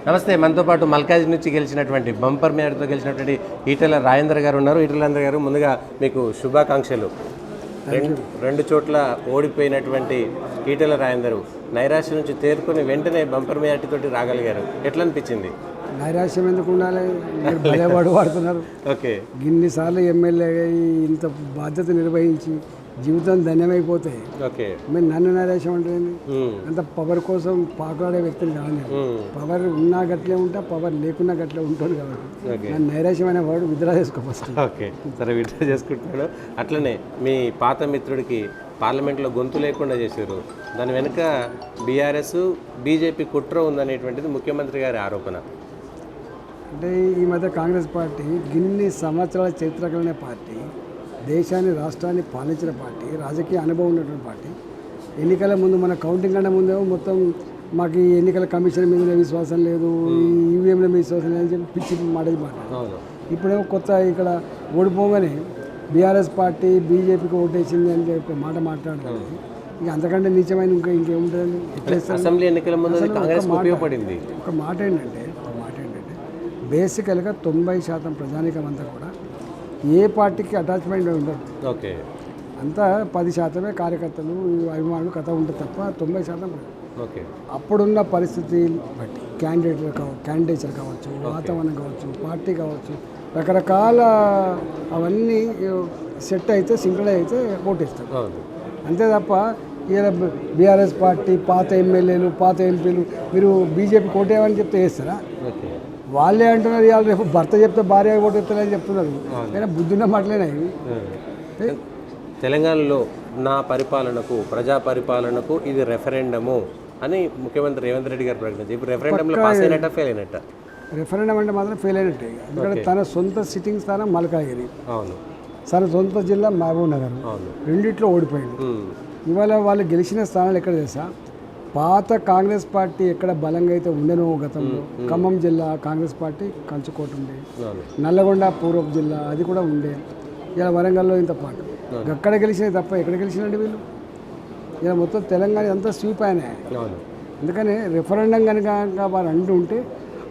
నమస్తే. మనతో పాటు మల్కాజ్ నుంచి గెలిచినటువంటి బంపర్ మేరతో గెలిచినటువంటి ఈటెల రాజేందర్ గారు ఉన్నారు. ఈటెల రాజేందర్ గారు, ముందుగా మీకు శుభాకాంక్షలు. రెండు చోట్ల ఓడిపోయినటువంటి ఈటెల రాజేందర్ నైరాశ్య నుంచి తేరుకొని వెంటనే బంపర్ మేరటితోటి రాగలిగారు. ఎట్లా అనిపించింది? నైరాశ్యం ఎందుకు ఉండాలి? భలేవాడు వాడుతున్నారు. ఓకే, ఇన్నిసార్లు ఎమ్మెల్యే ఇంత బాధ్యత నిర్వహించి జీవితం ధన్యమైపోతే ఓకే, మీరు నన్ను నైరాశ్యం అంటే అంత పవర్ కోసం పాకులాడే వ్యక్తిని కాదు. పవర్ ఉన్నా గట్లే ఉంటా, పవర్ లేకున్నా గట్లే ఉంటుంది కాబట్టి నన్ను నైరాశ్యం అనే వాడు విత్డ్రా చేసుకోవచ్చు. ఓకే, సరే, విత్డ్రా చేసుకుంటున్నాడు. అట్లనే మీ పాత మిత్రుడికి పార్లమెంట్లో గొంతు లేకుండా చేశారు. దాని వెనుక బీఆర్ఎస్ బీజేపీ కుట్ర ఉందనేటువంటిది ముఖ్యమంత్రి గారి ఆరోపణ. అంటే ఈ మధ్య కాంగ్రెస్ పార్టీ గిన్ని సంవత్సరాల చరిత్ర కలిగిన పార్టీ, దేశాన్ని రాష్ట్రాన్ని పాలించిన పార్టీ, రాజకీయ అనుభవం ఉన్నటువంటి పార్టీ. ఎన్నికల ముందు మన కౌంటింగ్ కన్నా ముందేమో మొత్తం మాకు ఈ ఎన్నికల కమిషన్ మీద విశ్వాసం లేదు, ఈవీఎంల మీద విశ్వాసం లేదని చెప్పి పిచ్చి మాటలు మాట్లాడారు. ఇప్పుడేమో కొత్త ఇక్కడ ఓడిపోగానే బీఆర్ఎస్ పార్టీ బీజేపీకి ఓటేసింది అని చెప్పి మాట మాట్లాడుతుంది. ఇక అంతకంటే నీచమైన ఇంకేముంటుందండి? అసెంబ్లీ ఎన్నికల ముందు కాంగ్రెస్ ఉపయోగపడింది. ఒక మాట ఏంటంటే బేసికల్గా 90% ప్రజానికం అంతా కూడా ఏ పార్టీకి అటాచ్మెంట్ ఉండదు. ఓకే, అంతా 10% కార్యకర్తలు అభిమానులు కథ ఉంటుంది తప్ప 90% ఓకే. అప్పుడున్న పరిస్థితి బట్టి క్యాండిడేచర్ కావచ్చు, వాతావరణం కావచ్చు, పార్టీ కావచ్చు, రకరకాల అవన్నీ సెట్ అయితే సింక్రనైజ్ అయితే ఓటేస్తారు. అంతే తప్ప ఇలా బీఆర్ఎస్ పార్టీ పాత ఎమ్మెల్యేలు పాత ఎంపీలు మీరు బీజేపీ కోటేమని చెప్తే వేస్తారా? వాళ్ళే అంటున్నారు ఇవాళ రేపు భర్త చెప్తే భార్య ఓటేస్తారని చెప్తున్నారు. అయినా బుద్ధిన్న మాటలేనా ఇవి? తెలంగాణలో నా పరిపాలనకు, ప్రజా పరిపాలనకు ఇది రెఫరెండము అని ముఖ్యమంత్రి రేవంత్ రెడ్డి గారు ప్రకటించారు. ఇప్పుడు రెఫరెండంలో పాస్ అయినట్ట ఫెయిల్ అయినట్ట? రెఫరెండం అంటే మాత్రం ఫెయిల్ అయినట్టే. ఎందుకంటే తన సొంత సిట్టింగ్ స్థానం మల్కాజ్గిరి, అవును, తన సొంత జిల్లా మహబూబ్ నగర్, రెండిట్లో ఓడిపోయింది. ఇవాళ వాళ్ళు గెలిచిన స్థానాలు ఎక్కడ తెలుసా? పాత కాంగ్రెస్ పార్టీ ఎక్కడ బలంగా అయితే ఉండేనో గతంలో, ఖమ్మం జిల్లా కాంగ్రెస్ పార్టీ కంచుకోట ఉండే, నల్లగొండ పూర్వపు జిల్లా అది కూడా ఉండే, ఇలా వరంగల్లో ఇంత పాటు అక్కడ గెలిచినవి తప్ప ఎక్కడ గెలిచినండి వీళ్ళు? ఇలా మొత్తం తెలంగాణ అంతా స్వీప్ అయినాయి. అందుకని రెఫరెండం కనుక వారు అంటుంటే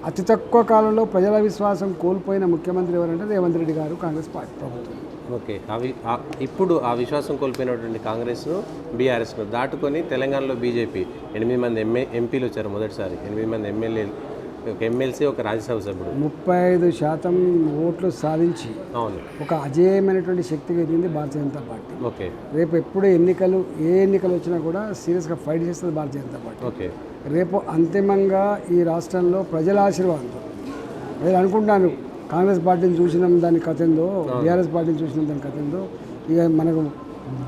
అతి తక్కువ కాలంలో ప్రజల విశ్వాసం కోల్పోయిన ముఖ్యమంత్రి ఎవరంటే రేవంత్ రెడ్డి గారు, కాంగ్రెస్ పార్టీ ప్రభుత్వం. ఓకే, ఇప్పుడు ఆ విశ్వాసం కోల్పోయినటువంటి కాంగ్రెస్ను బీఆర్ఎస్ను దాటుకొని తెలంగాణలో బీజేపీ 8 మంది ఎంపీలు వచ్చారు మొదటిసారి, 8 మంది ఎమ్మెల్యేలు, ఒక ఎమ్మెల్సీ, ఒక రాజ్యసభ సభ్యుడు, 35% ఓట్లు సాధించి అవును ఒక అజేయమైనటువంటి శక్తిగా ఎదిగింది భారతీయ జనతా పార్టీ. ఓకే, రేపు ఎప్పుడు ఏ ఎన్నికలు వచ్చినా కూడా సీరియస్గా ఫైట్ చేస్తుంది భారతీయ జనతా పార్టీ. ఓకే, రేపు అంతిమంగా ఈ రాష్ట్రంలో ప్రజల ఆశీర్వాదంతో, నేను అనుకుంటాను కాంగ్రెస్ పార్టీని చూసినాం దాని కథ ఏందో, బీఆర్ఎస్ పార్టీని చూసినాం దాని కథ ఏందో, ఇక మనకు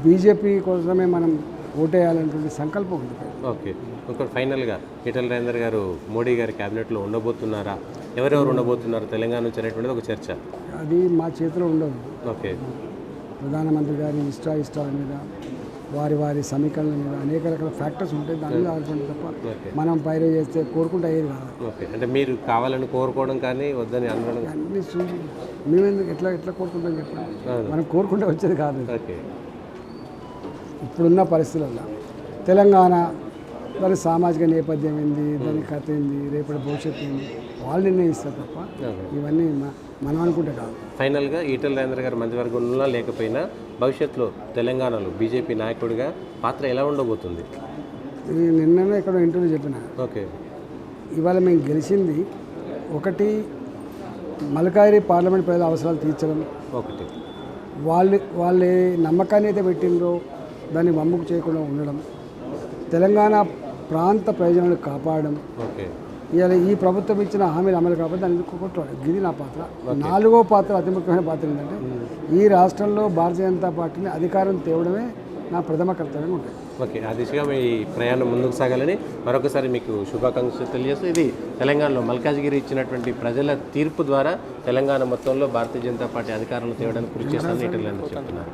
బీజేపీ కోసమే మనం ఓటేయాలనేటువంటి సంకల్పం ఉంది. ఓకే, ఇంకోటి ఫైనల్గా ఈటెల రాజేందర్ గారు మోడీ గారి క్యాబినెట్లో ఉండబోతున్నారా, ఎవరెవరు ఉండబోతున్నారు తెలంగాణ నుంచి అనేటువంటిది ఒక చర్చ. అది మా చేతిలో ఉండదు. ఓకే, ప్రధానమంత్రి గారి ఇష్టాల మీద, వారి సమీకరణల మీద అనేక రకాల ఫ్యాక్టర్స్ ఉంటాయి. దాని మీద ఆడుకుంటే తప్ప మనం పైరే చేస్తే కోరుకుంటే అయ్యేది కాదు. ఓకే, అంటే మీరు కావాలని కోరుకోవడం కానీ వద్దని అనడం అన్నీ చూసి మేమెందుకు ఎట్లా కోరుకుంటాం చెప్పండి? మనం కోరుకుంటే వచ్చేది కాదు. ఓకే, ఇప్పుడున్న పరిస్థితుల్లో తెలంగాణ దాని సామాజిక నేపథ్యం ఏంది, దాని కథ ఏంది, రేపటి భవిష్యత్తు ఏంది వాళ్ళు నిర్ణయిస్తారు తప్ప ఇవన్నీ మనం అనుకుంటే కాదు. ఫైనల్గా ఈటెల రాజేందర్ గారు మంత్రివర్గంలో లేకపోయినా భవిష్యత్తులో తెలంగాణలో బీజేపీ నాయకుడిగా పాత్ర ఎలా ఉండబోతుంది? నిన్ననే ఇక్కడ ఇంటర్వ్యూ చెప్పిన. ఓకే, ఇవాళ మేము గెలిచింది ఒకటి మల్కాజ్గిరి పార్లమెంట్ ప్రజల అవసరాలు తీర్చడం, ఒకటి వాళ్ళు నమ్మకాన్ని అయితే పెట్టిందో దాన్ని వమ్ముకు చేయకుండా ఉండడం, తెలంగాణ ప్రాంత ప్రయోజనాలు కాపాడడం. ఓకే, ఇవాళ ఈ ప్రభుత్వం ఇచ్చిన హామీలు అమలు కాబట్టి దాన్ని కొట్టుకోవడం, ఇది నా పాత్ర. 4వ పాత్ర, అతి ముఖ్యమైన పాత్ర ఏంటంటే ఈ రాష్ట్రంలో భారతీయ జనతా పార్టీని అధికారం తేవడమే నా ప్రథమ కర్తవ్యంగా ఉంటుంది. ఓకే, ఆ దిశగా మీ ప్రయాణం ముందుకు సాగాలని మరొకసారి మీకు శుభాకాంక్షలు తెలియజేస్తూ, ఇది తెలంగాణలో మల్కాజ్గిరి ఇచ్చినటువంటి ప్రజల తీర్పు ద్వారా తెలంగాణ మొత్తంలో భారతీయ జనతా పార్టీ అధికారంలో తేవడానికి కృషి చేస్తానని ఈటెల రాజేందర్ చెప్తున్నారు.